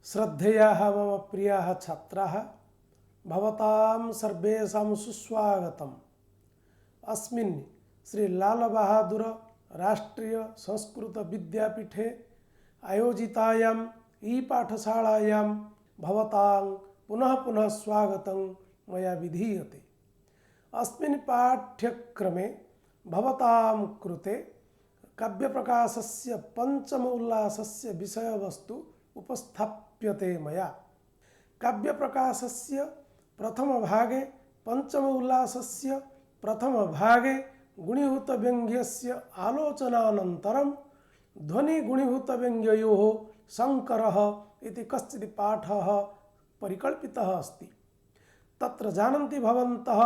श्रद्धेयाः मम प्रियाः छात्राः भवतां सर्वेषां सुस्वागतम्। अस्मिन् श्री लाल बहादुर राष्ट्रीय संस्कृत विद्यापीठे आयोजितायां ई-पाठशालायां भवतां पुनः पुनः स्वागतं मया विधीयते। अस्मिन् पाठ्यक्रमे भवतां कृते काव्यप्रकाशस्य पंचम उल्लासस्य विषयवस्तु उपस्थाप्यते मया। काव्यप्रकाशस्य प्रथमभागे पंचम उल्लासस्य प्रथमभागे गुणीभूतव्यङ्ग्यस्य आलोचनानन्तरं ध्वनिगुणीभूतव्यङ्ग्ययोः संकरः इति कश्चित् पाठः परिकल्पितः अस्ति। तत्र जानन्ति भवन्तः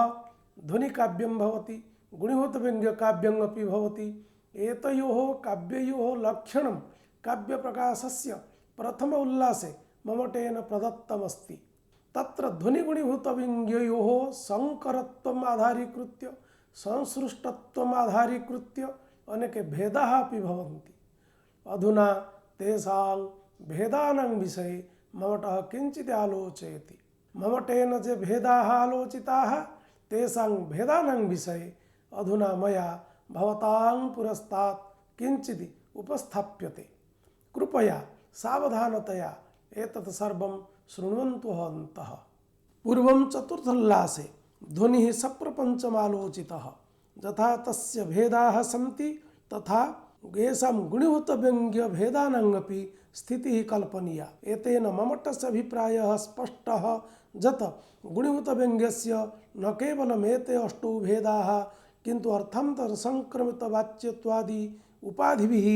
ध्वनिकाव्यं भवति, गुणीभूतव्यङ्ग्यकाव्यम् अपि भवति। एतयोः काव्ययोः लक्षणं काव्यप्रकाशस्य प्रथम उल्लासे ममटेन प्रदत्तमस्ति। तत्र ध्वनिगुणीभूतव्यङ्ग्ययोः संकरत्वम् आधारीकृत्य संसृष्टत्वम् आधारीकृत्य अनेके भेदाः अपि भवन्ति। अधुना तेषां भेदानां विषये ममटः किञ्चित् आलोचयति। ममटेन ये भेदाः आलोचिताः तेषां भेदानां विषये अधुना मया भवतां पुरस्तात् किञ्चित् उपस्थाप्यते। कृपया सावधानतया एतत् सर्वं शृण्वन्तु भवन्तः। पूर्वं चतुर्थोल्लासे ध्वनिः सप्रपञ्चमालोचितः, यथा तस्य भेदाः सन्ति तथा येषां गुणीभूतव्यङ्ग्यभेदानाम् अपि स्थितिः कल्पनीया। एतेन ममटस्य अभिप्रायः स्पष्टः यत् गुणीभूतव्यङ्ग्यस्य न केवलम् एते अष्टौ भेदाः किन्तु अर्थान्तरसंक्रमितवाच्यत्वादि उपाधिभिः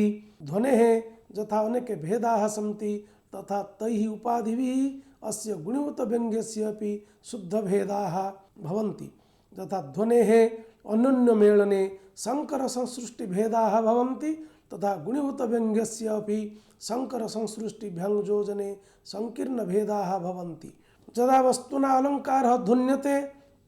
ध्वनेः यथा अनेके भेदाः सन्ति तथा तैः उपाधिभिः अस्य गुणीभूतव्यङ्ग्यस्य अपि शुद्धभेदाः भवन्ति। तथा ध्वनेः अन्योन्यमेलने संकरसंसृष्टिभेदाः भवन्ति तथा गुणीभूतव्यङ्ग्यस्य अपि संकरसंसृष्टिभ्यङ्ग्योजने संकीर्णभेदाः भवन्ति। यदा वस्तुना अलङ्कारः ध्वन्यते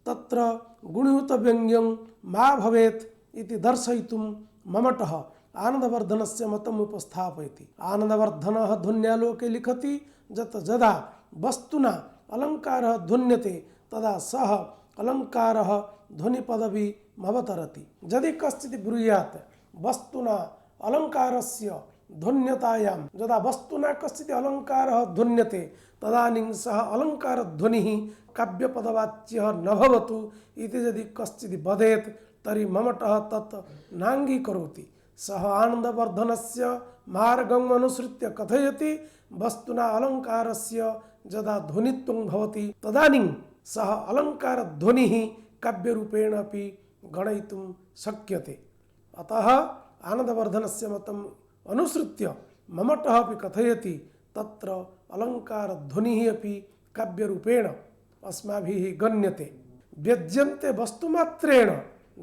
तत्र गुणीभूतव्यङ्ग्यं मा भवेत् इति दर्शयितुं ममटः आनन्दवर्धनस्य मतम् उपस्थापयति। आनन्दवर्धनः ध्वन्यालोके लिखति यत् यदा वस्तुना अलङ्कारः ध्वन्यते तदा सः अलङ्कारः ध्वनिपदवीमवतरति। यदि कश्चित् ब्रूयात् वस्तुना अलङ्कारस्य ध्वन्यतायां यदा वस्तुना कश्चित् अलङ्कारः ध्वन्यते तदानीं सः अलङ्कारध्वनिः काव्यपदवाच्यः न भवतु इति यदि कश्चित् वदेत् तर्हि ममटः तत् नाङ्गीकरोति। सः आनन्दवर्धनस्य मार्गम् अनुसृत्य कथयति वस्तुना अलङ्कारस्य यदा ध्वनित्वं भवति तदानीं सः अलङ्कारध्वनिः काव्यरूपेण अपि गणयितुं शक्यते। अतः आनन्दवर्धनस्य मतम् अनुसृत्य ममटः अपि कथयति तत्र अलङ्कारध्वनिः अपि काव्यरूपेण अस्माभिः गण्यते। व्यज्यन्ते वस्तुमात्रेण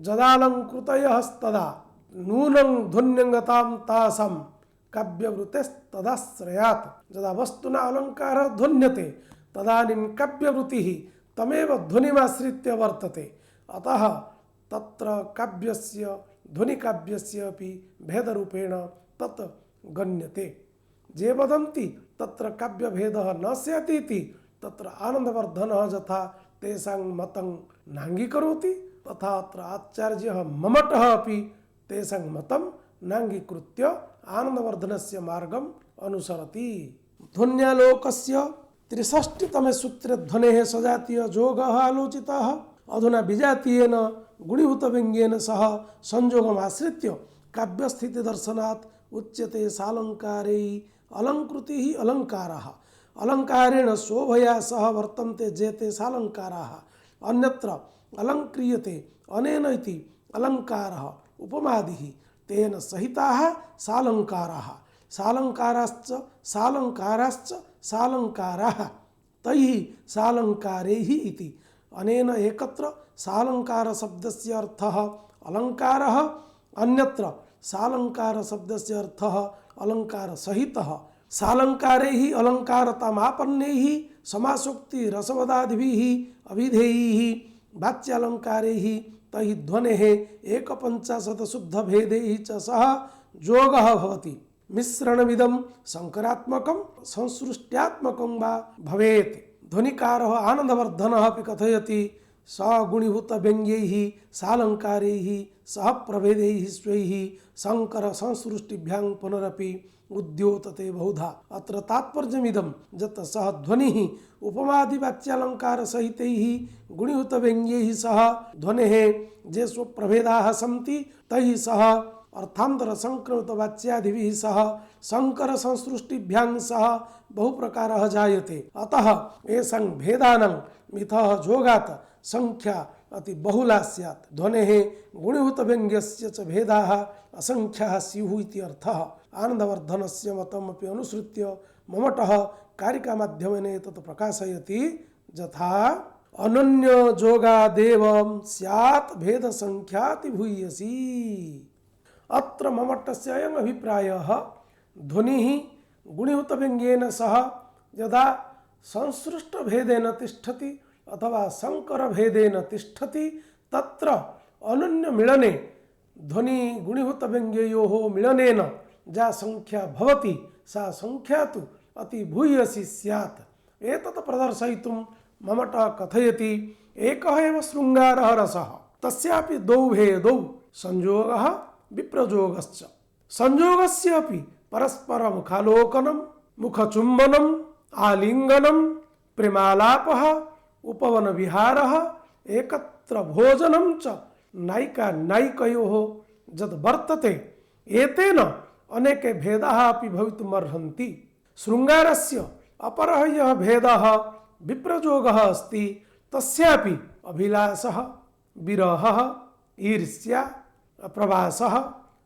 यदालङ्कृतयस्तदा नूनं ध्वन्यङ्गतां तासां काव्यवृत्तेस्तदाश्रयात्। यदा वस्तुना अलङ्कारः ध्वन्यते तदानीं काव्यवृत्तिः तमेव ध्वनिमाश्रित्य वर्तते। अतः तत्र काव्यस्य ध्वनिकाव्यस्य अपि भेदरूपेण तत् गण्यते। ये वदन्ति तत्र काव्यभेदः न स्यात् इति तत्र आनन्दवर्धनः यथा तेषां मतं नाङ्गीकरोति तथा अत्र आचार्यः ममटः अपि तेषां मतं नाङ्गीकृत्य आनन्दवर्धनस्य मार्गम् अनुसरति। ध्वन्यालोकस्य 63तमे सूत्रे ध्वनेः सजातीययोगः आलोचितः। अधुना विजातीयेन गुणीभूतव्यङ्ग्येन सह संयोगम् आश्रित्य काव्यस्थितिदर्शनात् उच्यते सालङ्कारैः अलङ्कृतिः अलङ्काराः। अलङ्कारेण शोभया सह वर्तन्ते जेते सालङ्काराः। अन्यत्र अलङ्क्रियते अनेन इति अलङ्कारः उपमादिः तेन सहिताः सालङ्काराः। सालङ्काराश्च सालङ्काराश्च सालङ्काराः तैः सालङ्कारैः इति। अनेन एकत्र सालङ्कारशब्दस्य अर्थः अलङ्कारः, अन्यत्र सालङ्कारशब्दस्य अर्थः अलङ्कारसहितः। सालङ्कारैः अलङ्कारतामापन्नैः समासोक्ति रसवदादिभिः अभिधेयैः वाच्यालङ्कारैः तैः ध्वनेः 150 शुद्धभेदैः च सह योगः भवति। मिश्रणमिदं संकरात्मकं संसृष्ट्यात्मकं वा भवेत्। ध्वनिकारः आनन्दवर्धनः अपि कथयति सगुणीभूतव्यङ्ग्यैः सालङ्कारैः सह प्रभेदैः स्वैः शङ्कर संसृष्टिभ्यां पुनरपि उद्योतते बहुधा। अत्र तात्पर्यमिदं यत् सः ध्वनिः उपमादिवाच्यालङ्कारसहितैः गुणीभूतव्यङ्ग्यैः सह ध्वनेः ये स्वप्रभेदाः सन्ति तैः सह अर्थान्तर संक्रमितवाच्यादिभिः सह शङ्कर संसृष्टिभ्यां सह बहुप्रकारः जायते। अतः एषां भेदानां मिथः जोगात् संख्या अति बहुला स्यात्। ध्वनेः गुणीभूतव्यङ्ग्यस्य च भेदाः असंख्याः स्युः इति अर्थः। आनन्दवर्धनस्य मतमपि अनुसृत्य ममटः कारिकामाध्यमेन एतत् प्रकाशयति यथा अनन्ययोगादेव स्यात् भेदसंख्याति भूयसी। अत्र ममटस्य अयम् अभिप्रायः ध्वनिः गुणीभूतव्यङ्ग्येन सह यदा संसृष्टभेदेन तिष्ठति अथवा शङ्करभेदेन तिष्ठति तत्र अनन्यमिलने ध्वनि गुणीभूतव्यङ्ग्ययोः मिलनेन या संख्या भवति सा संख्या तु अति भूयसी स्यात्। एतत् प्रदर्शयितुं ममटः कथयति एकः एव शृङ्गारः रसः तस्यापि द्वौ भेदौ संयोगः विप्रयोगश्च। संयोगस्य अपि परस्परमुखालोकनं मुखचुम्बनम् आलिङ्गनं प्रेमालापः उपवनविहारः एकत्र भोजनं च नायिकानायिकयोः यद् वर्तते एतेन अनेके भेदाः अपि भवितुमर्हन्ति। शृङ्गारस्य अपरः यः भेदः विप्रयोगः अस्ति तस्यापि अभिलाषः विरहः ईर्ष्या प्रवासः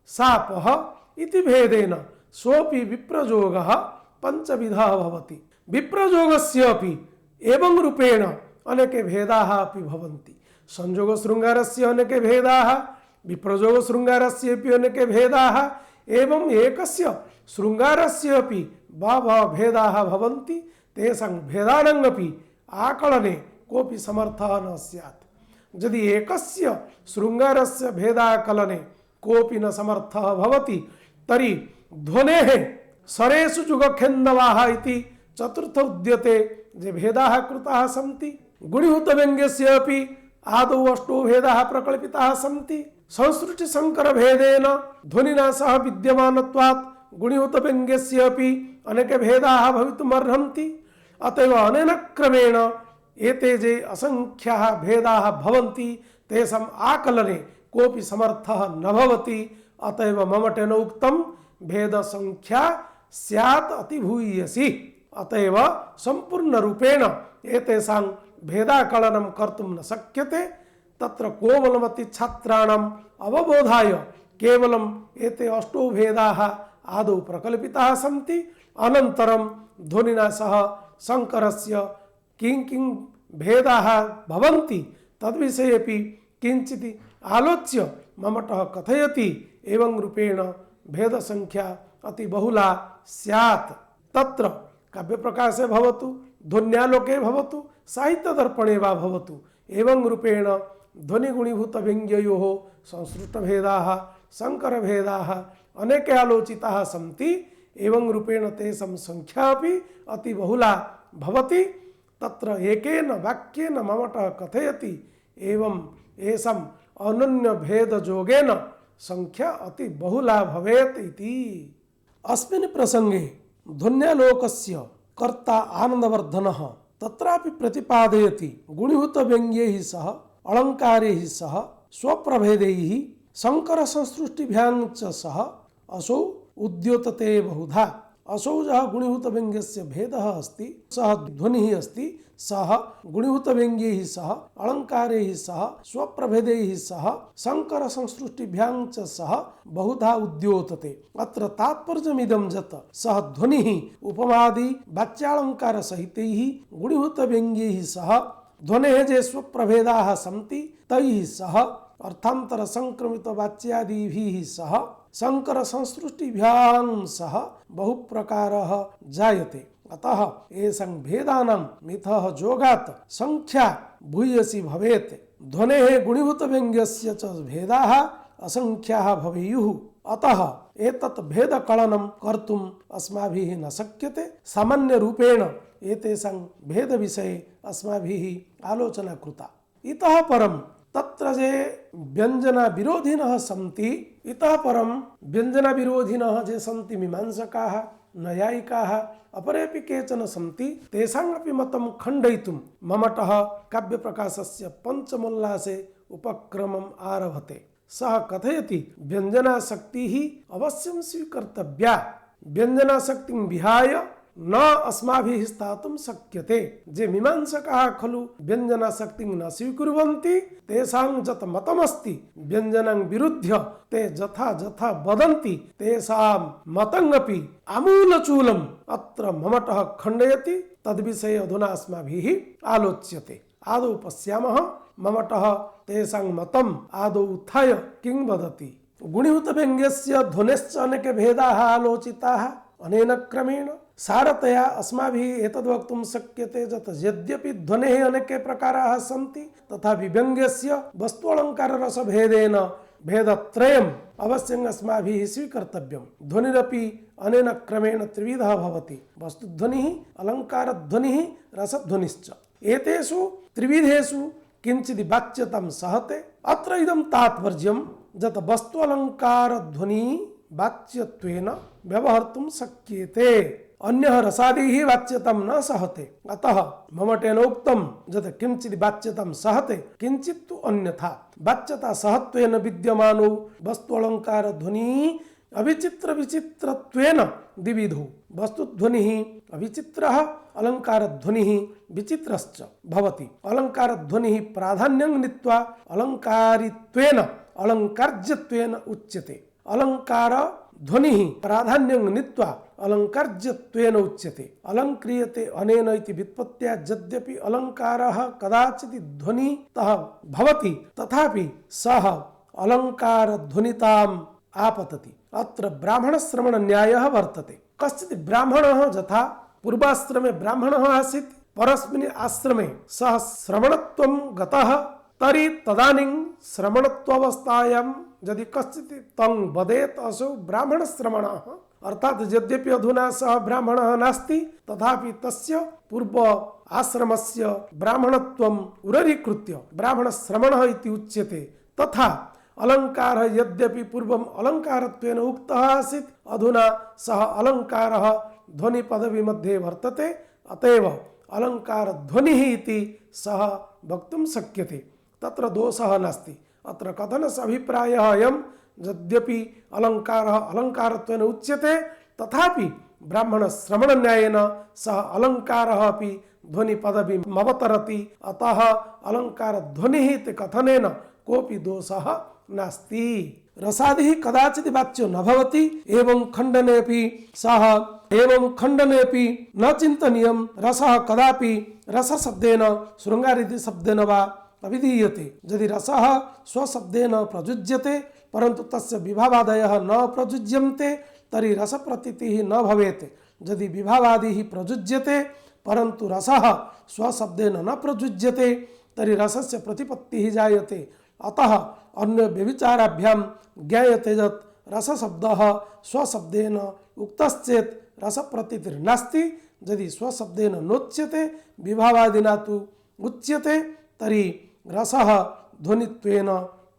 शापः इति भेदेन सोऽपि विप्रयोगः पञ्चविधः भवति। विप्रयोगस्य अपि एवं रूपेण अनेके भेदाः अपि भवन्ति। संयोगशृङ्गारस्य अनेके भेदाः विप्रयोगशृङ्गारस्येपि अनेके भेदाः एवं एकस्य शृङ्गारस्य अपि बहवः भेदाः भवन्ति। तेषां भेदानामपि आकलने कोऽपि समर्थः न स्यात्। यदि एकस्य शृङ्गारस्य भेदाकलने कोऽपि न समर्थः भवति तर्हि ध्वनेः स्वरेषु जुगखेन्दवाः इति चतुर्थ उद्यते ये भेदाः कृताः सन्ति। गुणीभूतव्यङ्ग्यस्य अपि आदौ अष्टौ भेदाः प्रकल्पिताः सन्ति। संसृष्टिशङ्करभेदेन ध्वनिना सह विद्यमानत्वात् गुणीभूतव्यङ्ग्यस्य अपि अनेके भेदाः भवितुमर्हन्ति। अतएव अनेन क्रमेण एते जे असंख्याः भेदाः भवन्ति तेषाम् आकलने कोऽपि समर्थः न भवति। अतएव ममटेन उक्तं भेदसंख्या स्यात् अतिभूयसी। अतएव सम्पूर्णरूपेण एतेषां भेदाकलनं कर्तुं न शक्यते। तत्र कोमलमति छात्राणाम् अवबोधाय केवलम् एते अष्टौ भेदाः आदौ प्रकल्पिताः सन्ति। अनन्तरं ध्वनिना सह शङ्करस्य किं भेदाः भवन्ति तद्विषयेपि किञ्चित् आलोच्य ममटः कथयति एवं रूपेण भेदसंख्या अति बहुला स्यात्। तत्र काव्यप्रकाशे भवतु ध्वन्यालोके भवतु साहित्यदर्पणे वा भवतु एवं रूपेण ध्वनिगुणीभूतव्यङ्ग्ययोः संसृष्टभेदाः शङ्करभेदाः अनेके आलोचिताः सन्ति। एवं रूपेण तेषां संख्या अपि अति बहुला भवति। तत्र एकेन वाक्येन ममटः कथयति एवं येषाम् अनन्यभेदयोगेन संख्या अति बहुला भवेत् इति। अस्मिन् प्रसंगे ध्वन्यालोकस्य कर्ता आनन्दवर्धनः तत्रापि प्रतिपादयति गुणीभूतव्यङ्ग्यैः सह अलङ्कारैः सह स्वप्रभेदैः शङ्करसंसृष्टिभ्यां च सह असौ उद्योतते बहुधा। असौ यः गुणीभूतव्यङ्ग्यस्य भेदः अस्ति सः ध्वनिः अस्ति सः गुणीभूतव्यङ्ग्यैः सह अलङ्कारैः सह स्वप्रभेदैः सह शङ्करसंसृष्टिभ्यां च सह बहुधा उद्योतते। अत्र तात्पर्यमिदं यत् सः ध्वनिः उपमादि वाच्यालङ्कारसहितैः गुणीभूतव्यङ्ग्यैः सह ध्वनेः ये स्वप्रभेदाः सन्ति तैः सह अर्थान्तर संक्रमित वाच्यादिभिः सह शङ्कर संसृष्टिभ्यां सह बहुप्रकारः जायते। अतः एषां भेदानां मिथः जोगात् संख्या भूयसी भवेत्। ध्वनेः गुणीभूतव्यङ्ग्यस्य च भेदाः असंख्याः भवेयुः। अतः एतत् भेदकलनं कर्तुम् अस्माभिः न शक्यते। सामान्य रूपेण एतेषां भेदविषये अस्माभिः आलोचना कृता। इतः परं तत्र जे व्यञ्जनविरोधिनः सन्ति, इतः परं व्यञ्जनविरोधिनः जे सन्ति मीमांसकाः नैयायिकाः अपरेपि केचन सन्ति, तेषामपि मतं खण्डयितुं ममटः काव्यप्रकाशस्य पञ्चमोल्लासे उपक्रमम् आरभते। सः कथयति व्यञ्जनाशक्तिः अवश्यं स्वीकर्तव्या, व्यञ्जनाशक्तिं विहाय न अस्माभिः स्थातुं शक्यते। जे मीमांसकाः खलु व्यञ्जनाशक्तिं न स्वीकुर्वन्ति, तेषां यत् मतमस्ति व्यञ्जनं विरुद्ध्य ते यथा यथा वदन्ति, तेषां मतमपि आमूलचूलम् अत्र ममटः खण्डयति। तद्विषये अधुना अस्माभिः आलोच्यते। आदौ पश्यामः ममटः तेषां मतम् आदौ उत्थाय किं वदति। गुणिहुतव्यङ्ग्यस्य ध्वनेश्च अनेके भेदाः आलोचिताः अनेन क्रमेण। सारतया अस्माभिः एतद् वक्तुं शक्यते यत् यद्यपि ध्वनेः अनेके प्रकाराः सन्ति, तथापि व्यङ्ग्यस्य वस्तुअलङ्काररसभेदेन भेदत्रयम् अवश्यम् अस्माभिः स्वीकर्तव्यम्। ध्वनिरपि अनेन क्रमेण त्रिविधः भवति: वस्तुध्वनिः, अलङ्कारध्वनिः, रसध्वनिश्च। एतेषु त्रिविधेषु किञ्चित् वाच्यतां सहते। अत्र इदं तात्पर्यं यत् वस्तु अलङ्कारध्वनिः वाच्यत्वेन व्यवहर्तुं शक्यते, अन्यः रसादिः वाच्यतां न सहते। अतः ममटेन उक्तं यत् किञ्चित् वाच्यतां सहते, किञ्चित् तु अन्यथा। वाच्यता सहत्वेन विद्यमानो वस्तु अलङ्कारध्वनिः अविचित्र विचित्रत्वेन द्विविधो। वस्तुध्वनिः अविचित्रः, अलङ्कारध्वनिः विचित्रश्च भवति। अलङ्कारध्वनिः प्राधान्यं नीत्वा अलङ्कारित्वेन अलङ्कार्यत्वेन उच्यते। अलङ्कार ध्वनिः प्राधान्यं नीत्वा अलङ्कार्यत्वेन उच्यते। अलङ्क्रियते अनेन इति व्युत्पत्त्या यद्यपि अलङ्कारः कदाचित् ध्वनितः भवति, तथापि सः अलङ्कारध्वनिताम् आपतति। अत्र ब्राह्मणश्रवणन्यायः वर्तते। कश्चित् ब्राह्मणः यथा पूर्वाश्रमे ब्राह्मणः आसीत्, परस्मिन् आश्रमे सः श्रवणत्वं गतः, तर्हि तदानीं श्रवणत्वावस्थायां यदि कश्चित् तं वदेत् असौ ब्राह्मणश्रवणः, अर्थात् यद्यपि अधुना सः ब्राह्मणः नास्ति, तथापि तस्य पूर्व आश्रमस्य ब्राह्मणत्वम् उररीकृत्य ब्राह्मणश्रवणः इति उच्यते। तथा अलङ्कारः यद्यपि पूर्वम् अलङ्कारत्वेन उक्तः आसीत्, अधुना सः अलङ्कारः ध्वनिपदवी मध्ये वर्तते, अतएव अलङ्कारध्वनिः इति सः वक्तुं शक्यते। तत्र दोषः नास्ति। अत्र कथनस्य अभिप्रायः अयं, यद्यपि अलङ्कारः अलङ्कारत्वेन उच्यते, तथापि ब्राह्मणश्रवणन्यायेन सः अलङ्कारः अपि ध्वनिपदवीम् अवतरति। अतः अलङ्कारध्वनिः इति कथनेन कोऽपि दोषः नास्ति। रसादिः कदाचित् वाच्यो न भवति, एवं खण्डनेपि न चिन्तनीयं। रसः कदापि रसशब्देन शृङ्गारिति शब्देन वा अभिधीयते। यदि रसः स्वशब्देन प्रयुज्यते परन्तु तस्य विभावादयः न प्रयुज्यन्ते, तर्हि रसप्रतीतिः न भवेत्। यदि विभावादिः प्रयुज्यते परन्तु रसः स्वशब्देन न प्रयुज्यते, तर्हि रसस्य प्रतिपत्तिः जायते। अतः अन्य व्यभिचाराभ्यां ज्ञायते यत् रसशब्दः स्वशब्देन उक्तश्चेत् रसप्रतीतिर्नास्ति। यदि स्वशब्देन नोच्यते विभावादिना तु उच्यते, तर्हि रसः ध्वनित्वेन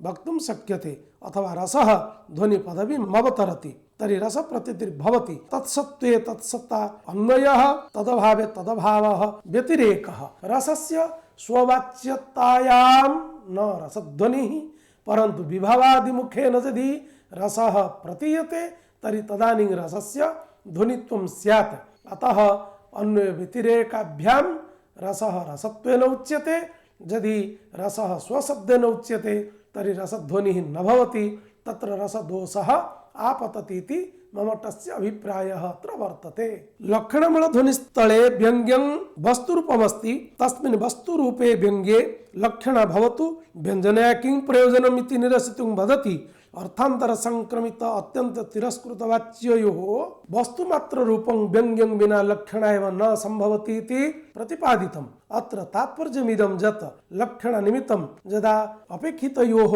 वक्तुं शक्यते, अथवा रसः ध्वनिपदवीम् अवतरति, तर्हि रसप्रतीतिर्भवति। तत्सत्त्वे तत्सत्ता अन्वयः, तदभावे तदभावः व्यतिरेकः। रसस्य स्ववाच्यतायां न रसध्वनिः, परन्तु विभावादिमुखेन यदि रसः प्रतीयते तर्हि तदानीं रसस्य ध्वनित्वं स्यात्। अतः अन्य व्यतिरेकाभ्यां रसः रसत्वेन उच्यते। यदि रसः स्वशब्देन उच्यते तर्हि रसध्वनिः न भवति, तत्र रसदोषः आपतति इति ममटस्य अभिप्रायः अत्र वर्तते। लक्षणमूलध्वनिस्थले व्यङ्ग्यं वस्तुरूपमस्ति, तस्मिन् वस्तुरूपे व्यङ्ग्ये लक्षणा भवतु। व्यञ्जनया किं प्रयोजनम् इति निरसितुं वदति। अर्थान्तर संक्रमित अत्यंत तिरस्कृत वाच्ययोः वस्तुमात्र रूपं व्यङ्ग्यं विना लक्षणा एव न संभवति इति प्रतिपादितम्। अत्र तात्पर्यमिदं यत् लक्षणनिमित्तं यदा अपेक्षितयोः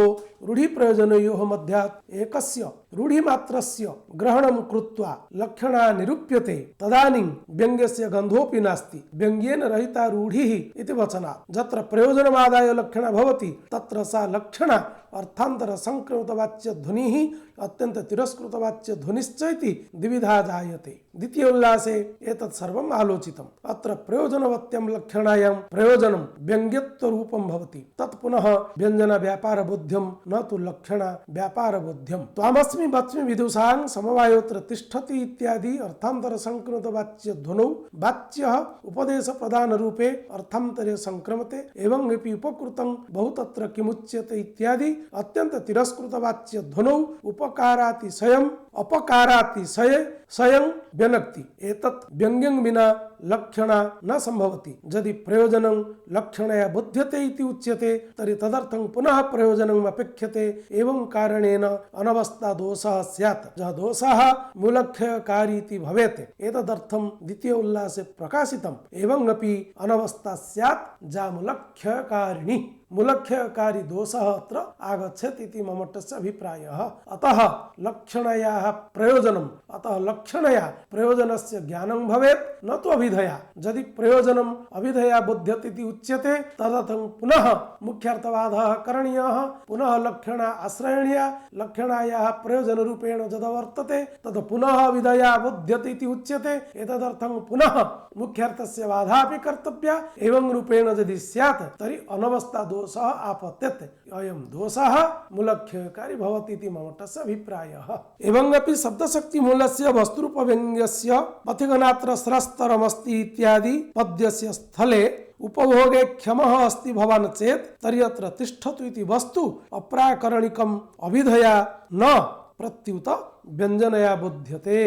रूढिप्रयोजनयोः मध्यात् एकस्य रूढिमात्रस्य ग्रहणं कृत्वा लक्षणा निरूप्यते तदानीं व्यङ्ग्यस्य गन्धोऽपि नास्ति। व्यङ्ग्येन रहिता रूढिः इति वचनात् यत्र प्रयोजनमादाय लक्षणा भवति तत्र सा लक्षणा अर्थान्तर संकृतवाच्य ध्वनिः अत्यंत तिरस्कृतवाच्य ध्वनिश्चैति द्विविधा जायते। द्वितीय उल्लासे एतत् सर्वम् आलोचितम्। अत्र प्रयोजनवत्यं लक्षणायां प्रयोजनं व्यङ्ग्यत्व रूपं भवति। तत् पुनः व्यञ्जन व्यापार बुद्ध्यं न तु लक्षण व्यापार बुद्ध्यं। त्वामस्मि वच्मि विदुषां समवायोत्र तिष्ठति इत्यादि अर्थान्तर संकृतवाच्य ध्वनौ वाच्यः उपदेश प्रदान रूपे अर्थान्तरे संक्रमते एवं अपि उपकृतं बहुतत्र किमुच्यते इत्यादि अत्यंत तिरस्कृत वाच्य ध्वनौ उपकारातिशयम् अपकारातिशये स्वयं व्यनक्ति। एतत् व्यङ्ग्यं विना लक्षणा न संभवति। यदि प्रयोजनं लक्षणया बुध्यते इति उच्यते तर्हि तदर्थं पुनः प्रयोजनम् अपेक्ष्यते। एवं कारणेन अनवस्था दोषः स्यात्। यः दोषः मूलक्षयकारी इति भवेत्। एतदर्थं द्वितीय उल्लासे प्रकाशितम्। एवं अपि अनवस्था स्यात् जा मूलक्षयकारिणी। मूलक्षयकारी दोषः अत्र आगच्छति इति ममटस्य अभिप्रायः। अतः लक्षणयाः प्रयोजनम् अतः लक्षणया प्रयोजनस्य ज्ञानं भवेत् न तु अभिधया। यदि प्रयोजनम् अभिधया बुध्यते इति उच्यते तदर्थं पुनः मुख्यार्थवादः करणीयः। पुनः लक्षणा आश्रयणीया। लक्षणायाः प्रयोजन रूपेण यद् वर्तते तद् पुनः अभिधया बुध्यते इति उच्यते। एतदर्थं पुनः मुख्यार्थस्य बाधा अपि कर्तव्या। एवं रूपेण यदि स्यात् तर्हि अनवस्था दोषः आपत्यते। अयं दोषः मूलक्षयकारी भवति इति ममटस्य अभिप्रायः। एवं अपि शब्दशक्ति मूलस्य वस्तुरूपव्यङ्ग्यस्य पथिगनात्र स्रस्तरमस्ति इत्यादि पद्यस्य स्थले उपभोगे क्षमः अस्ति भवान् चेत् तर्हि अत्र तिष्ठतु इति वस्तु अप्राकरणिकम् अभिधया न प्रत्युत व्यञ्जनया बुध्यते।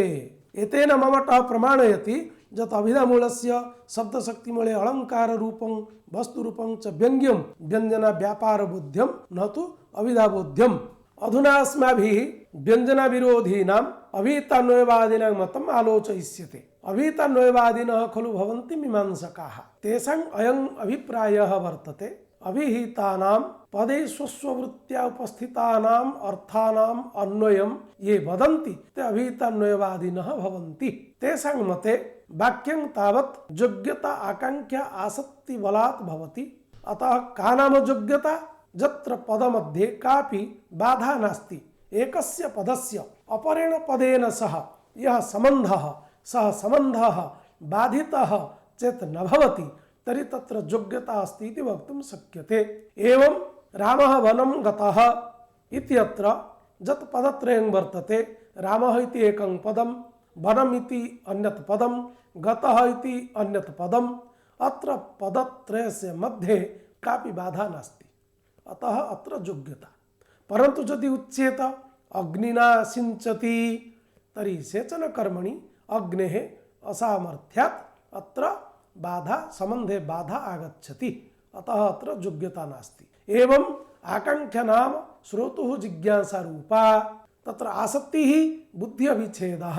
एतेन ममटः प्रमाणयति यत् अभिधामूलस्य शब्दशक्तिमूले अलङ्कार रूपं वस्तुरूपं च व्यङ्ग्यं व्यञ्जन व्यापार बुद्ध्यं न तु अभिधाबुद्ध्यम्। अधुना अस्माभिः व्यञ्जनविरोधीनाम् अभिहितान्वयवादिनां मतम् आलोचयिष्यते। अभिहितान्वयवादिनः खलु भवन्ति मीमांसकाः। तेषाम् अयम् अभिप्रायः वर्तते अभिहितानां पदे स्वस्ववृत्त्या उपस्थितानाम् अर्थानाम् अन्वयं ये वदन्ति ते अभिहितान्वयवादिनः भवन्ति। तेषां मते वाक्यं तावत् योग्यता आकांक्षा आसक्ति बलात् भवति। अतः का नाम योग्यता? यत्र पदमध्ये कापि बाधा नास्ति। एकस्य पदस्य अपरेण पदेन सह यः सम्बन्धः सः सम्बन्धः बाधितः चेत् न भवति तर्हि तत्र योग्यता अस्ति इति वक्तुं शक्यते। एवं रामः वनं गतः इत्यत्र यत् पदत्रयं वर्तते रामः इति एकं पदं वनम् इति अन्यत् पदं गतः इति अन्यत् पदम् अत्र पदत्रयस्य मध्ये कापि बाधा नास्ति। अतः अत्र योग्यता। परन्तु यदि उच्येत अग्निना सिञ्चति तर्हि सेचनकर्मणि अग्नेः असामर्थ्यात् अत्र बाधा सम्बन्धे बाधा आगच्छति। अतः अत्र योग्यता नास्ति। एवं आकांक्षा नाम श्रोतुः जिज्ञासा रूपा तत्र आसक्तिः बुद्धि अभिच्छेदः।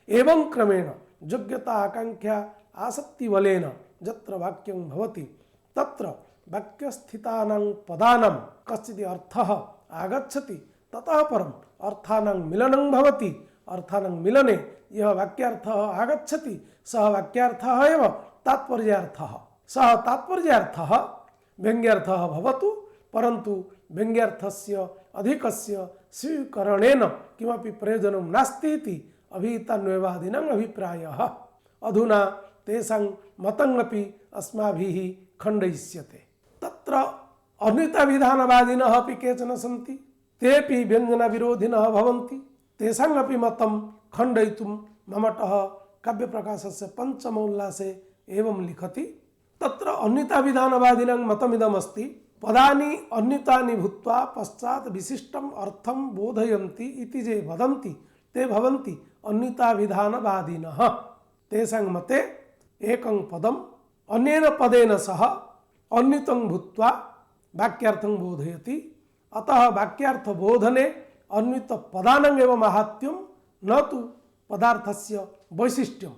एवं क्रमेण योग्यता आकांक्षा आसक्ति बलेन यत्र वाक्यं भवति तत्र वाक्यस्थितानां पदानां कश्चित् अर्थः आगच्छति। ततः परम् अर्थानां मिलनं भवति। अर्थानां मिलने यः वाक्यार्थः आगच्छति सः वाक्यार्थः एव तात्पर्यार्थः। सः तात्पर्यार्थः व्यङ्ग्यार्थः भवतु परन्तु व्यङ्ग्यार्थस्य अधिकस्य स्वीकरणेन किमपि प्रयोजनं नास्ति इति अभिहितान्वयवादिनाम् अभिप्रायः। अधुना तेषां मतमपि अस्माभिः खण्डयिष्यते। तत्र अन्विताभिधानवादिनः अपि केचन सन्ति। तेपि व्यञ्जनविरोधिनः भवन्ति। तेषामपि मतं खण्डयितुं ममटः काव्यप्रकाशस्य पञ्चमोल्लासे एवं लिखति। तत्र अन्विताभिधानवादिनां मतमिदमस्ति पदानि अन्वितानि भूत्वा पश्चात् विशिष्टम् अर्थं बोधयन्ति इति ये वदन्ति ते भवन्ति अन्विताभिधानवादिनः। तेषां मते एकं पदम् अन्येन पदेन सह अन्वितं भूत्वा वाक्यार्थं बोधयति। अतः वाक्यार्थबोधने अन्वितपदानाम् एव माहात्म्यं न तु पदार्थस्य वैशिष्ट्यम्।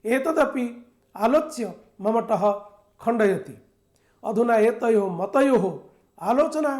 एतदपि आलोच्य ममटः खण्डयति। अधुना एतयोः मतयोः आलोचना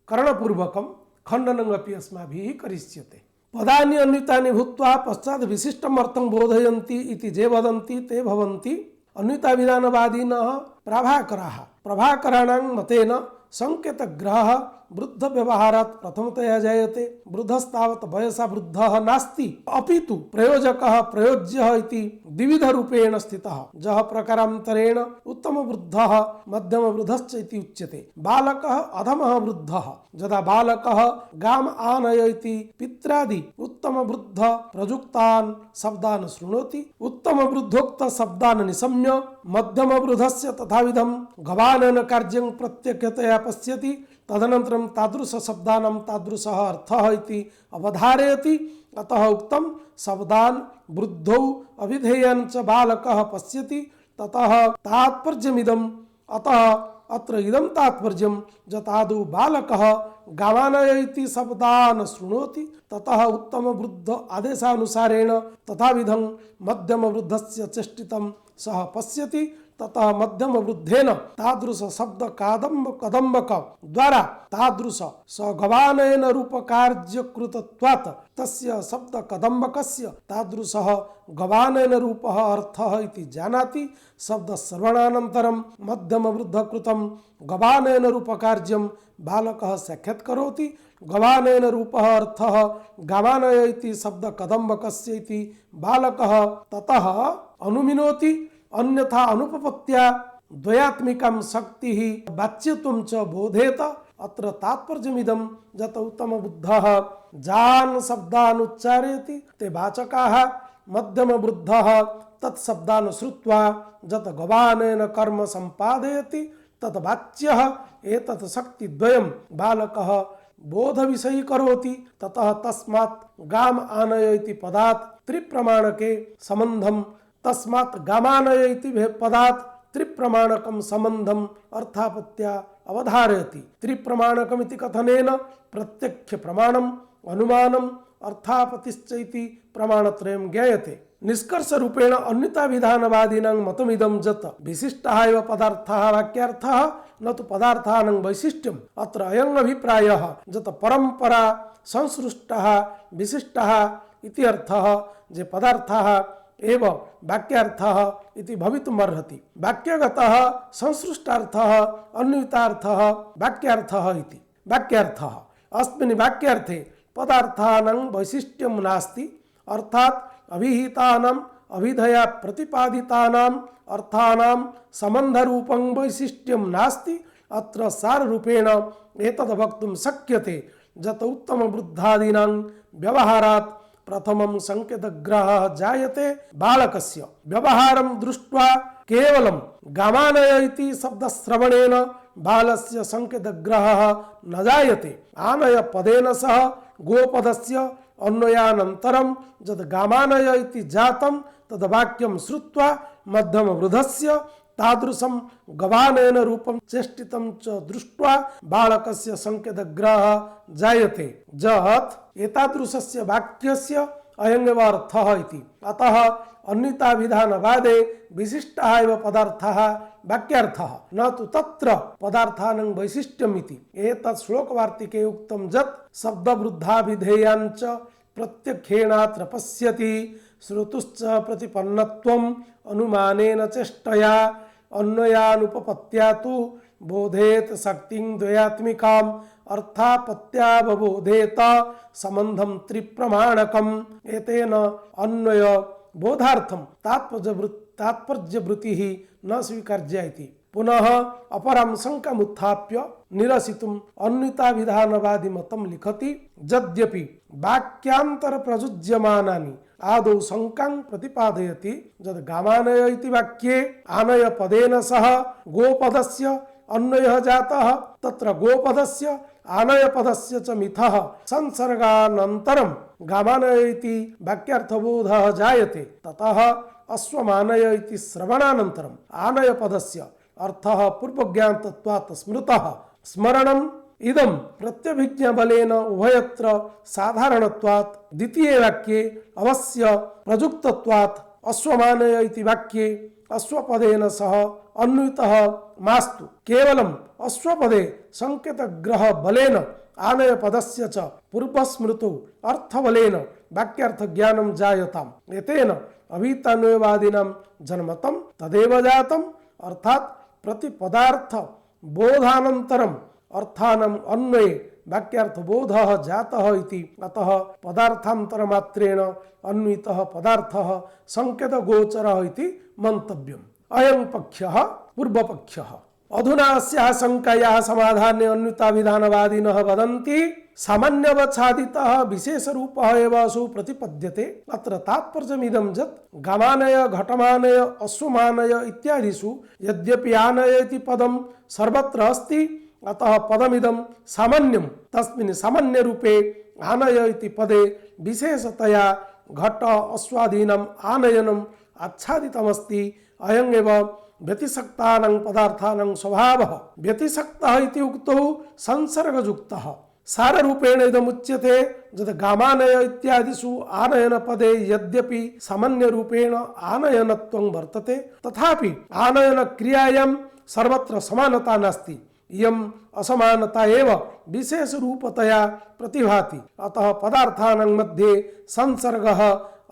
करणपूर्वकं खण्डनमपि अस्माभिः करिष्यते। पदानि अन्वितानि भूत्वा पश्चात् विशिष्टम् अर्थं बोधयन्ति इति ये वदन्ति ते भवन्ति अन्विताभिधानवादिनः प्रभाकराः। प्रभाकराणां मतेन संकेतग्रहः वृद्ध व्यवहारात् प्रथमतया जायते। वृद्धस्तावत् वयसा वृद्धः नास्ति, अपितु प्रयोजकः प्रयोज्यः इति द्विविध रूपेण स्थितः। जः प्रकारान्तरेण उत्तम वृद्धः मध्यम वृद्धश्च इति उच्यते। बालकः अधमः वृद्धः। यदा बालकः गाम आनयति पित्रादि उत्तम वृद्ध प्रयुक्तान् शब्दान् शृणोति, उत्तम वृद्धोक्त शब्दान् निशम्य मध्यम वृद्धस्य तथाविधं गवानन कार्यं प्रत्यक्षतया पश्यति। तदनन्तरं तादृश शब्दानां तादृशः अर्थः इति अवधारयति। अतः उक्तं शब्दान् वृद्धौ अभिधेयान् च बालकः पश्यति। ततः तात्पर्यमिदम्। अतः अत्र इदं तात्पर्यं यतादौ बालकः गावानय इति शब्दान् शृणोति, ततः उत्तम वृद्ध आदेशानुसारेण तथाविधं मध्यम वृद्धस्य चेष्टितं सः पश्यति। ततः मध्यम वृद्धेन तादृश शब्द कदम्बक द्वारा तादृश स गवानयन रूप कार्य कृतत्वात् तस्य शब्द कदम्बकस्य तादृशः गवानयन रूपः अर्थः इति जानाति। शब्द श्रवणानन्तरं मध्यम वृद्ध कृतं गवानयन रूप कार्यं बालकः साक्षात्करोति। गवानयन रूपः अर्थः गवानय इति शब्द कदम्बकस्य इति बालकः ततः अनुमिनोति। अन्यथा अनुपपत्या द्वयात्मिकं शक्तिः वाच्यत्वं च बोधेत। अत्र तात्पर्यमिदं यत् उत्तम बुद्धः जान् शब्दान् उच्चारयति, ते वाचकाः मध्यम वृद्धः तत् शब्दान् श्रुत्वा यत् गवानेन कर्म सम्पादयति तत् वाच्यः एतत् शक्तिद्वयं बालकः बोधविषयी करोति। ततः तस्मात् गाम आनय इति पदात् त्रिप्रमाणके संबंधं तस्मात् गामानय इति पदात् त्रिप्रमाणकं संबंधं अर्थापत्या अवधारयति। त्रिप्रमाणकम् इति कथनेन प्रत्यक्ष प्रमाणम् अनुमानम् अर्थापतिश्च इति प्रमाणत्रयं ज्ञायते। निष्कर्ष रूपेण अन्यताविधानवादिनां मतमिदं यत् विशिष्टः एव पदार्थः वाक्यार्थः न तु पदार्थानां वैशिष्ट्यम्। अत्र अयम् अभिप्रायः यत् परम्परा संसृष्टः विशिष्टः इति अर्थः जे पदार्थः एव वाक्यार्थः इति भवितुमर्हति। वाक्यगतः संसृष्टार्थः अन्वितार्थः वाक्यार्थः इति। वाक्यार्थः अस्मिन् वाक्यार्थे पदार्थानां वैशिष्ट्यं नास्ति, अर्थात् अभिहितानाम् अभिधया प्रतिपादितानाम् अर्थानां सम्बन्धरूपं वैशिष्ट्यं नास्ति। अत्र साररूपेण एतद् वक्तुं शक्यते यत् उत्तमवृद्धादीनां व्यवहारात् प्रथमं संकेतग्रहः जायते। बालकस्य व्यवहारं दृष्ट्वा केवलं गामानय इति शब्दश्रवणेन बालस्य संकेतग्रहः न जायते। आनय पदेन सह गोपदस्य अन्वयानन्तरं यद् गामानय इति जातं तद् वाक्यं श्रुत्वा मध्यमवृद्धस्य तादृशं गवानयन रूपं चेष्टितं च दृष्ट्वा बालकस्य संकेतग्रहः जायते यत् एतादृशस्य वाक्यस्य अयमेव अर्थः इति। अतः अन्यताविधानवादे विशिष्टः एव पदार्थः वाक्यार्थः न तु तत्र पदार्थानां वैशिष्ट्यम् इति। एतत् श्लोकवार्तिके उक्तं यत् शब्दवृद्धाभिधेयाञ्च प्रत्यक्षेणात्र पश्यति श्रुतुश्च प्रतिपन्नत्वम् अनुमानेन चेष्टया अन्वयानुपपत्त्या तु बोधेत शक्तिं द्वयात्मिकाम् अर्थापत्यावबोधेत संबंधं त्रिप्रमाणकम्। एतेन अन्वय बोधार्थं तात्पर्यवृत्तिः न स्वीकार्या इति। पुनः अपरं शङ्कामुत्थाप्य निरसितुम् अन्यताविधानवादी मतं लिखति। यद्यपि वाक्यान्तर प्रयुज्यमानानि आदौ शङ्कां प्रतिपादयति यद् गामानय इति वाक्ये आनय पदेन सह गोपदस्य अन्वयः जातः, तत्र गोपदस्य आनय पदस्य च मिथः संसर्गानन्तरं गामानय इति वाक्यार्थबोधः जायते। ततः अश्वमानय इति श्रवणानन्तरम् आनय पदस्य अर्थः पूर्वज्ञातत्वात् स्मृतः। स्मरणम् इदं प्रत्यभिज्ञाबलेन उभयत्र साधारणत्वात् द्वितीये वाक्ये अवश्य प्रयुक्तत्वात् अश्वमानय इति वाक्ये अश्वपदेन सह अन्वितः मास्तु केवलम् अश्वपदे संकेतग्रह बलेन आनय पदस्य च पूर्वस्मृतौ अर्थबलेन वाक्यार्थ ज्ञानं जायताम् एतेन अभितान्वयवादिनां जन्मतं तदेव जातम् अर्थात प्रतिपदार्थ बोधानन्तरम् अर्थानाम् अन्वये वाक्यार्थ बोधः जातः इति अतः पदार्थान्तर मात्रेण अन्वितः पदार्थः संकेत गोचरः इति मंतव्यम्। अयं पक्षः पूर्वपक्षः। अधुना अस्याः शङ्कायाः समाधाने अन्विताभिधानवादिनः वदन्ति सामान्यवच्छादितः विशेषरूपः एव असौ प्रतिपद्यते। अत्र तात्पर्यमिदं यत् गमानय घटमानय अश्वमानय इत्यादिषु यद्यपि आनय इति पदं सर्वत्र अस्ति अतः पदमिदं सामान्यं तस्मिन् सामान्यरूपे आनय इति पदे विशेषतया घट अश्वादीनाम् आनयनम् आच्छादितमस्ति। अयम् एव व्यतिसक्तानां पदार्थानां स्वभावः। व्यतिसक्तः इति उक्तौ संसर्गयुक्तः साररूपेण इदमुच्यते यत् गामानय इत्यादिषु आनयन पदे यद्यपि सामान्यरूपेण आनयनत्वं वर्तते तथापि आनयन क्रियायां सर्वत्र समानता नास्ति। इयम् असमानता एव विशेषरूपतया प्रतिभाति। अतः पदार्थानां मध्ये संसर्गः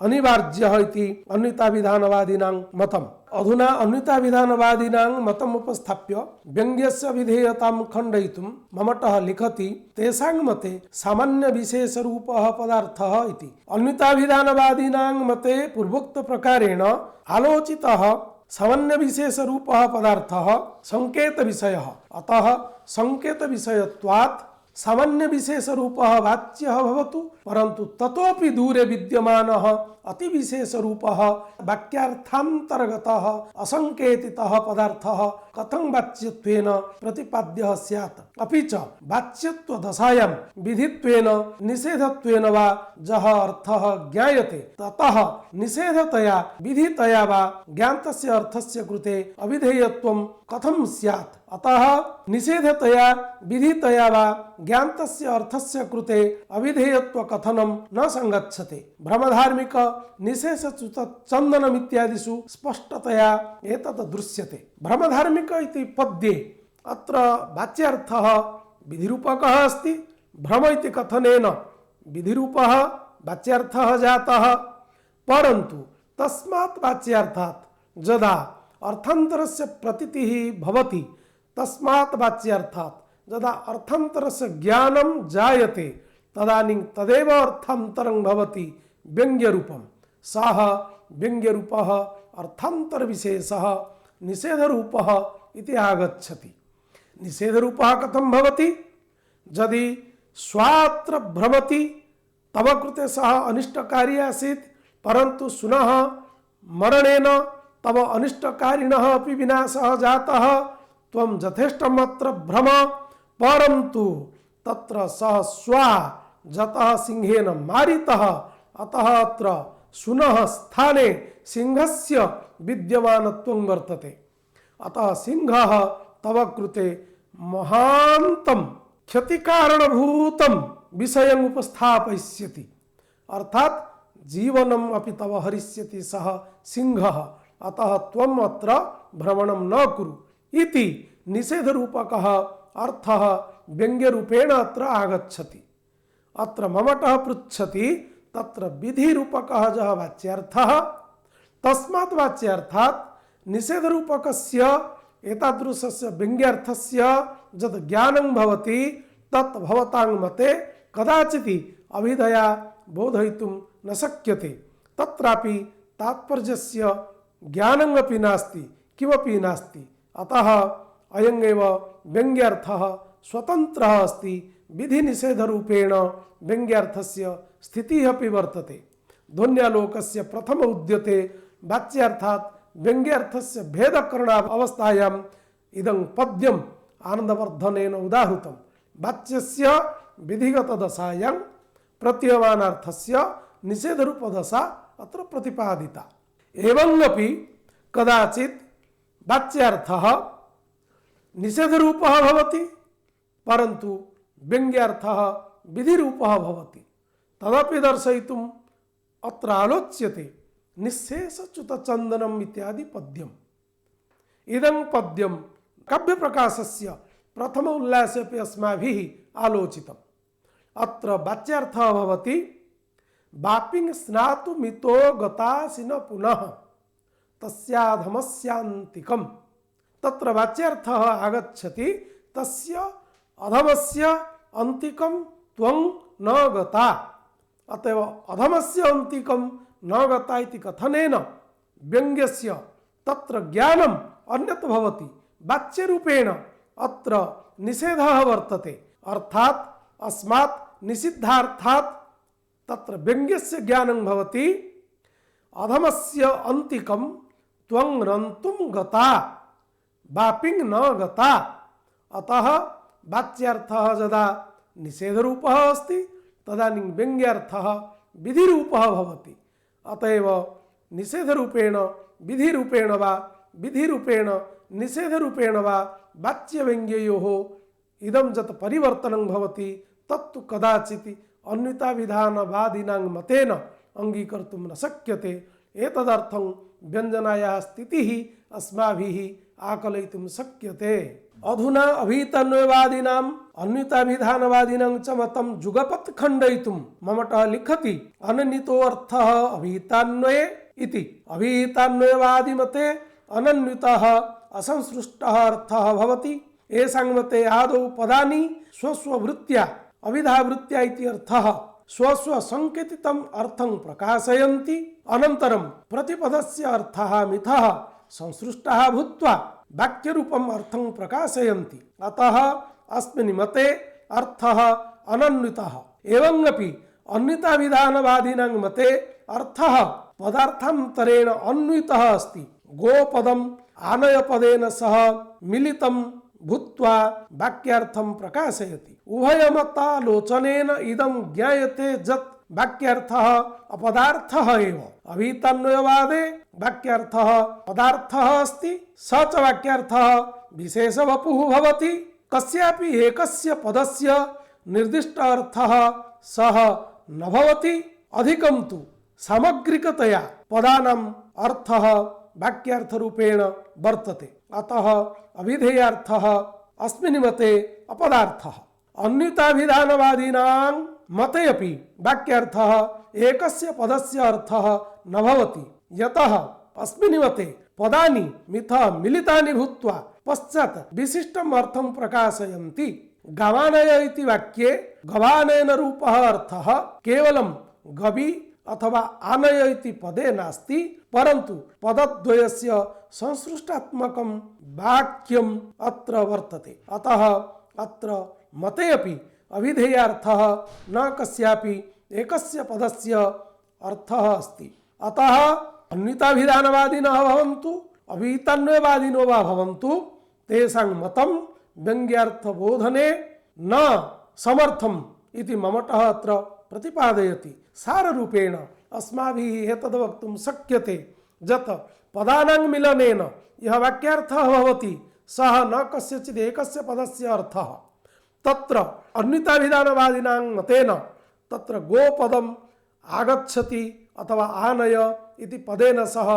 अनिवार्यः इति अन्विताभिधानवादिनां मतम्। अधुना अन्विताभिधानवादिनां मतम् उपस्थाप्य व्यङ्ग्यस्य विधेयतां खण्डयितुं ममटः लिखति तेषां मते सामान्य विशेषरूपः पदार्थः इति। अन्विताभिधानवादिनां मते पूर्वोक्त प्रकारेण आलोचितः सामान्य विशेषरूपः पदार्थः संकेत विषयः। अतः संकेत विषयत्वात् सामान्य विशेषरूपः वाच्यः भवतु परन्तु ततोपि दूरे विद्यमानः अतिविशेषरूपः वाक्यार्थान्तर्गतः असंकेतितः पदार्थः कथं वाच्यत्वेन प्रतिपाद्यः स्यात्। अपि च वाच्यत्वदशायां विधित्वेन निषेधत्वेन वा यः अर्थः ज्ञायते ततः निषेधतया विधितया वा ज्ञातस्य अर्थस्य कृते अविधेयत्वं कथं स्यात्। अतः निषेधतया विधितया वा ज्ञातस्य अर्थस्य कृते अविधेयत्व कथनं न संगच्छते। भ्रमधार्मिक निशेषच्युत चन्दनम् इत्यादिषु स्पष्टतया एतत् दृश्यते। भ्रमधार्मिक इति पद्ये अत्र वाच्यार्थः विधिरूपकः अस्ति। भ्रम इति कथनेन विधिरूपः वाच्यार्थः जातः परन्तु तस्मात् वाच्यार्थात् यदा अर्थान्तरस्य प्रतीतिः भवति तस्मात् वाच्यार्थात् यदा अर्थान्तरस्य ज्ञानं जायते तदानीं तदेव अर्थान्तरं भवति व्यङ्ग्यरूपं। सः व्यङ्ग्यरूपः अर्थान्तरविशेषः निषेधरूपः इति आगच्छति। निषेधरूपः कथं भवति? यदि स्वात्र भ्रमति तव कृते सः अनिष्टकारी आसीत् परन्तु सुनः मरणेन तव अनिष्टकारिणः अपि विनाशः जातः त्वं यथेष्टमत्र भ्रम परन्तु तत्र सः स्वा जतः सिंहेन मारितः अतः अत्र सुनः स्थाने सिंहस्य विद्यमानत्वं वर्तते। अतः सिंहः तव कृते महान्तं क्षतिकारणभूतं विषयम् उपस्थापयिष्यति अर्थात जीवनम् अपि तव हरिष्यति सः सिंहः। अतः त्वम् अत्र भ्रमणं न कुरु इति निषेधरूपकः अर्थः व्यङ्ग्यरूपेण अत्र आगच्छति। अत्र ममटः पृच्छति तत्र विधिरूपकः यः वाच्यार्थः तस्मात् वाच्यार्थात् निषेधरूपकस्य एतादृशस्य व्यङ्ग्यार्थस्य यद् ज्ञानं भवति तत् भवतां मते कदाचित् अभिधया बोधयितुं न शक्यते। तत्रापि तात्पर्यस्य ज्ञानम् अपि नास्ति किमपि नास्ति। अतः अयमेव व्यङ्ग्यार्थः स्वतन्त्रः अस्ति। विधिनिषेधरूपेण व्यङ्ग्यार्थस्य स्थितिः अपि वर्तते। ध्वन्यालोकस्य प्रथम उद्यते वाच्यार्थात् व्यङ्ग्यार्थस्य भेदकरणावस्थायाम् इदं पद्यम् आनन्दवर्धनेन उदाहृतं। वाच्यस्य विधिगतदशायां प्रतीयमानार्थस्य निषेधरूपदशा अत्र प्रतिपादिता। एवमपि कदाचित् वाच्यार्थः निषेधरूपः भवति परन्तु व्यङ्ग्यार्थः विधिरूपः भवति। तदपि दर्शयितुम् अत्र आलोच्यते निःशेषच्युतचन्दनम् इत्यादि पद्यम्। इदं पद्यं काव्यप्रकाशस्य प्रथम उल्लासे अपि अस्माभिः आलोचितम्। अत्र वाच्यार्थः भवति वापिं स्नातुमितो गतासि न पुनः तस्याधमस्यान्तिकम्। तत्र वाच्यार्थः आगच्छति तस्य अधमस्य अन्तिकं त्वं न गता। अतएव अधमस्य अन्तिकं न गता इति कथनेन व्यङ्ग्यस्य तत्र ज्ञानम् अन्यत् भवति। वाच्यरूपेण अत्र निषेधः वर्तते, अर्थात् अस्मात् निषिद्धार्थात् तत्र व्यङ्ग्यस्य ज्ञानं भवति। अधमस्य अन्तिकं त्वं रन्तुं गता वापिं न गता। अतः वाच्यार्थः यदा निषेधरूपः अस्ति तदानीं व्यङ्ग्यार्थः विधिरूपः भवति। अतएव निषेधरूपेण विधिरूपेण वा विधिरूपेण निषेधरूपेण वा वाच्यव्यङ्ग्ययोः इदं यत् परिवर्तनं भवति तत्तु कदाचित् अन्यताविधानवादिनां मतेन अङ्गीकर्तुं न शक्यते। एतदर्थं व्यञ्जनायाः स्थितिः अस्माभिः आकलयितुं शक्यते। अधुना अभीतन्वयवादिनाम् अन्यताभिधानवादिनां च मतं जुगपत् खण्डयितुं ममटः लिखति अनन्वितो अर्थः अभीतान्वये इति। अभीतान्वयवादी मते अनन्वितः असंसृष्टः अर्थः भवति। येषां मते आदौ पदानि स्वस्ववृत्त्या अविधावृत्त्या इति अर्थः स्वस्वसङ्केतितम् अर्थं प्रकाशयन्ति। अनन्तरं प्रतिपदस्य अर्थः मिथः संसृष्टः भूत्वा वाक्यरूपम् अर्थं प्रकाशयन्ति। अतः अस्मिन् मते अर्थः अनन्वितः। एवमपि अन्यताविधानवादिनां मते अर्थः पदार्थान्तरेण अन्वितः अस्ति। गोपदम् आनयपदेन सह मिलितं भूत्वा वाक्यार्थं प्रकाशयति। उभयमतालोचनेन इदं ज्ञायते यत् वाक्यार्थः अपदार्थः एव। अभीतान्वयवादे वाक्यार्थः पदार्थः अस्ति, स च वाक्यार्थः विशेषवपुः भवति। कस्यापि एकस्य पदस्य निर्दिष्ट अर्थः सः न भवति। अधिकं तु सामग्रिकतया पदानाम् अर्थः वाक्यार्थरूपेण वर्तते। अतः अभिधेयार्थः अस्मिन् मते अपदार्थः। अन्यताभिधानवादिनां मते अपि वाक्यार्थः एकस्य पदस्य अर्थः न भवति। यतः अस्मिन् मते पदानि मिथः मिलितानि भूत्वा पश्चात् विशिष्टम् अर्थं प्रकाशयन्ति। गवानय इति वाक्ये गवानयन रूपः अर्थः केवलं गवि अथवा आनय इति पदे नास्ति, परन्तु पदद्वयस्य संसृष्टात्मकं वाक्यम् अत्र वर्तते। अतः अत्र मते अपि अभिधेयार्थः न कस्यापि एकस्य पदस्य अर्थः अस्ति। अतः अन्यताभिधानवादिनः भवन्तु अभीतान्वयवादिनो वा भवन्तु तेषां मतं व्यङ्ग्यार्थबोधने न समर्थम् इति ममटः अत्र प्रतिपादयति। साररूपेण अस्माभिः एतद् वक्तुं शक्यते यत् पदानां मिलनेन यः वाक्यार्थः भवति सः न कस्यचित् एकस्य पदस्य अर्थः। तत्र अन्यताभिधानवादिनां मतेन तत्र गोपदम् आगच्छति अथवा आनय इति पदेन सह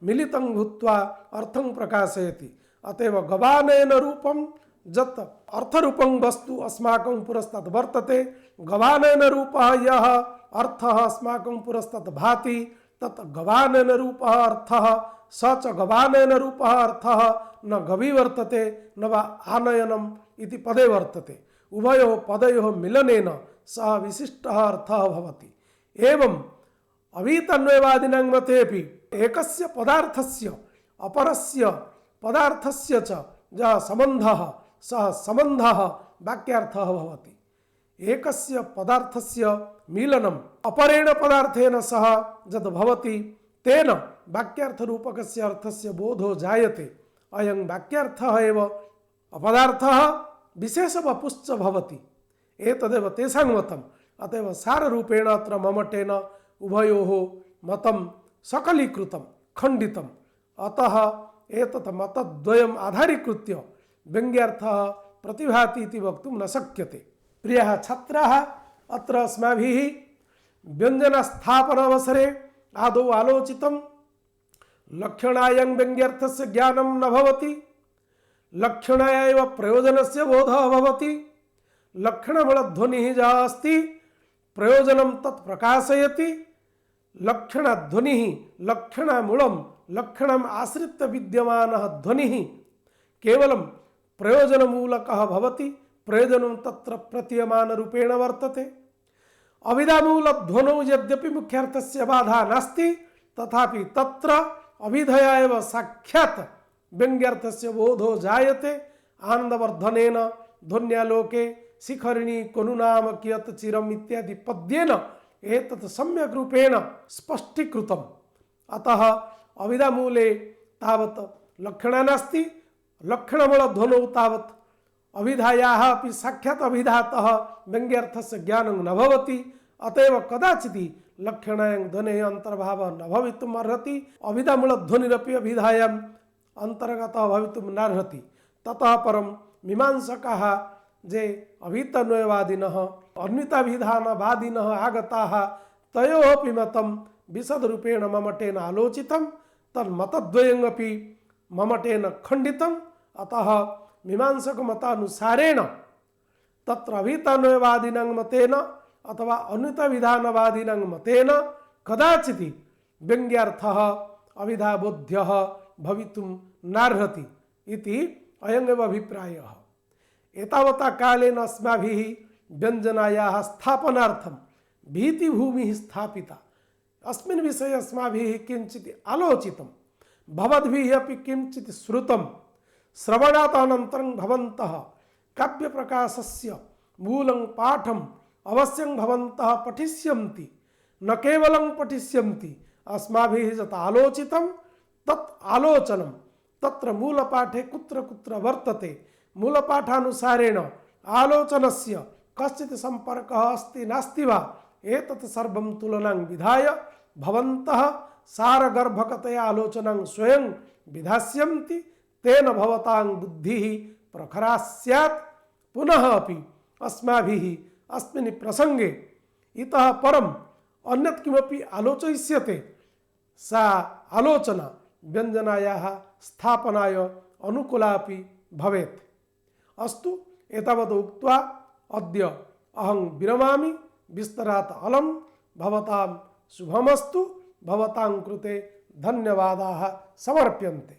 मिलितं भूत्वा अर्थं प्रकाशयति। अतएव गवानयन रूपं यत् अर्थरूपं वस्तु अस्माकं पुरस्तात् वर्तते, गवानयन रूपः यः अर्थः अस्माकं पुरस्तात् भाति तत् गवानयन रूपः अर्थः स च गवानयन रूपः अर्थः न गवि वर्तते न वा आनयनम् इति पदे वर्तते। उभयोः पदयोः मिलनेन सः विशिष्टः अर्थः भवति। एवम् अभीतान्वयवादिनां मतेऽपि एकस्य पदार्थस्य अपरस्य पदार्थस्य च यः सम्बन्धः सः सम्बन्धः वाक्यार्थः भवति। एकस्य पदार्थस्य मिलनम् अपरेण पदार्थेन सह यद् भवति तेन वाक्यार्थरूपकस्य अर्थस्य बोधो जायते। अयं वाक्यार्थः एव अपदार्थः विशेषवपुश्च भवति। एतदेव तेषां मतम्। अतएव साररूपेण अत्र ममटेन उभयोः मतं सकलीकृतं खण्डितम्। अतः एतत् मतद्वयम् आधारीकृत्य व्यङ्ग्यार्थः प्रतिभाति इति वक्तुं न शक्यते। प्रियः छात्राः, अत्र अस्माभिः व्यञ्जनस्थापनावसरे आदौ आलोचितं लक्षणायं व्यङ्ग्यर्थस्य ज्ञानं न भवति, लक्षणाय एव प्रयोजनस्य बोधः भवति। लक्षणमूलध्वनिः यः अस्ति प्रयोजनं तत् प्रकाशयति। लक्षणध्वनिः लक्षणमूलं लक्षणम् आश्रित्य विद्यमानः ध्वनिः केवलं प्रयोजनमूलकः भवति, प्रयोजनं तत्र प्रतीयमानरूपेण वर्तते। अभिधामूलध्वनौ यद्यपि मुख्यार्थस्य बाधा नास्ति तथापि तत्र अभिधया एव साक्षात् व्यङ्ग्यर्थस्य बोधो जायते। आनन्दवर्धनेन ध्वन्यालोके शिखरिणी कोनु नाम कियत् चिरम् इत्यादि पद्येन एतत् सम्यक् रूपेण स्पष्टीकृतम्। अतः अभिधामूले तावत् लक्षणा नास्ति, लक्षणमूलध्वनौ तावत् अभिधायाः अपि साक्षात् अभिधातः व्यङ्ग्यर्थस्य ज्ञानं न भवति। अतएव कदाचित् लक्षणायां ध्वनेः अन्तर्भावः न भवितुम् अर्हति। अभिधामूलध्वनिरपि अभिधायाम् अन्तर्गतः भवितुं नार्हति। ततः परं मीमांसकाः जे अभितन्वयवादिनः अन्विताभिधानवादिनः आगताः तयोः अपि मतं विशदरूपेण ममटेन आलोचितं, तन्मतद्वयमपि ममटेन खण्डितम्। अतः मीमांसकमतानुसारेण तत्र अभितन्वयवादिनां मतेन अथवा अन्वितविधानवादिनां मतेन कदाचित् व्यङ्ग्यार्थः अभिधाबोध्यः भवितुं नार्हति इति अयमेव अभिप्रायः। एतावता कालेन अस्माभिः व्यञ्जनायाः स्थापनार्थं भीतिभूमिः स्थापिता। अस्मिन् विषये अस्माभिः किञ्चित् आलोचितं, भवद्भिः अपि किञ्चित् श्रुतं। श्रवणात् अनन्तरं भवन्तः काव्यप्रकाशस्य मूलं पाठम् अवश्यं भवन्तः पठिष्यन्ति। न केवलं पठिष्यन्ति, अस्माभिः यत् आलोचितं तत् आलोचनं तत्र मूलपाठे कुत्र कुत्र वर्तते, मूलपाठानुसारेण आलोचनस्य कश्चित् सम्पर्कः अस्ति नास्ति वा, एतत् सर्वं तुलनां विधाय भवन्तः सारगर्भकतया आलोचनां स्वयं विधास्यन्ति। तेन भवतां बुद्धिः प्रखरा स्यात्। पुनः अपि अस्माभिः अस्मिन् प्रसंगे इतः परम् अन्यत् किमपि आलोचयिष्यते, सा आलोचना व्यञ्जनायाः स्थापनाय अनुकूला अपि भवेत्। अस्तु, एतावत् उक्त्वा अद्य अहं विरमामि। विस्तरात् अलम्। भवतां शुभमस्तु। भवतां कृते धन्यवादाः समर्प्यन्ते।